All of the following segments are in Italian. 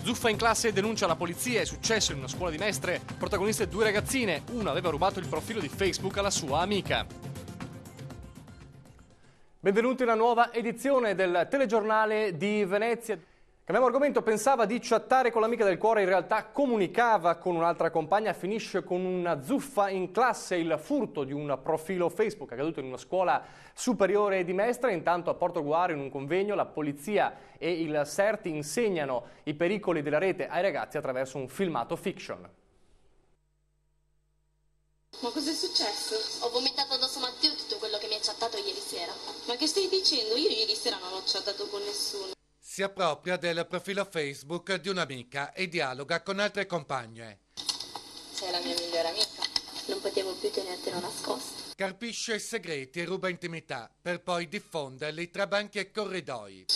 Zuffa in classe denuncia la polizia, è successo in una scuola di Mestre, protagoniste 2 ragazzine, una aveva rubato il profilo di Facebook alla sua amica. Benvenuti a una nuova edizione del telegiornale di Venezia. Cambiamo argomento, pensava di chattare con l'amica del cuore, in realtà comunicava con un'altra compagna, finisce con una zuffa in classe, il furto di un profilo Facebook accaduto in una scuola superiore di Mestre. Intanto a Portoguaro, in un convegno, la polizia e il CERT insegnano i pericoli della rete ai ragazzi attraverso un filmato fiction. Ma cos'è successo? Ho vomitato addosso a Matteo tutto quello che mi ha chattato ieri sera. Ma che stai dicendo? Io ieri sera non ho chattato con nessuno. Si appropria del profilo Facebook di un'amica e dialoga con altre compagne. Sei la mia migliore amica. Non potevo più tenertelo nascosto. Carpisce i segreti e ruba intimità per poi diffonderli tra banchi e corridoi.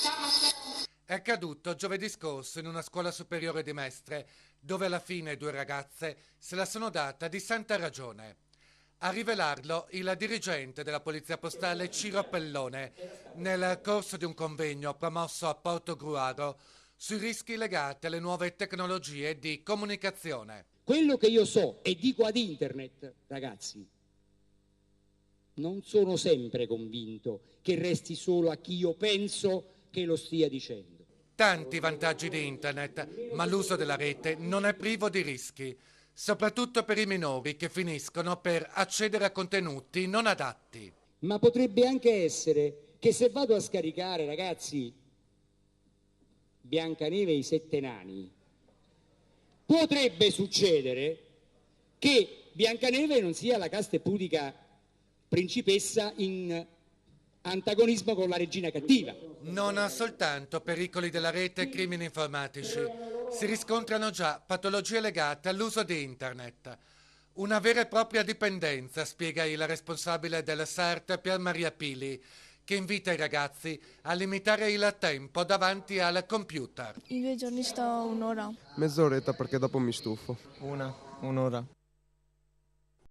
È accaduto giovedì scorso in una scuola superiore di Mestre, dove alla fine 2 ragazze se la sono data di santa ragione. A rivelarlo il dirigente della Polizia Postale Ciro Pellone nel corso di un convegno promosso a Portogruaro sui rischi legati alle nuove tecnologie di comunicazione. Quello che io so e dico ad internet, ragazzi, non sono sempre convinto che resti solo a chi io penso che lo stia dicendo. Tanti vantaggi di internet, ma l'uso della rete non è privo di rischi, soprattutto per i minori che finiscono per accedere a contenuti non adatti. Ma potrebbe anche essere che se vado a scaricare, ragazzi, Biancaneve e i 7 nani, potrebbe succedere che Biancaneve non sia la casta e pudica principessa in antagonismo con la regina cattiva. Non soltanto pericoli della rete e crimini informatici, si riscontrano già patologie legate all'uso di internet. Una vera e propria dipendenza, spiega il responsabile del CERT Pier Maria Pili, che invita i ragazzi a limitare il tempo davanti al computer. In 2 giorni sto un'ora. Mezz'oretta perché dopo mi stufo. Un'ora.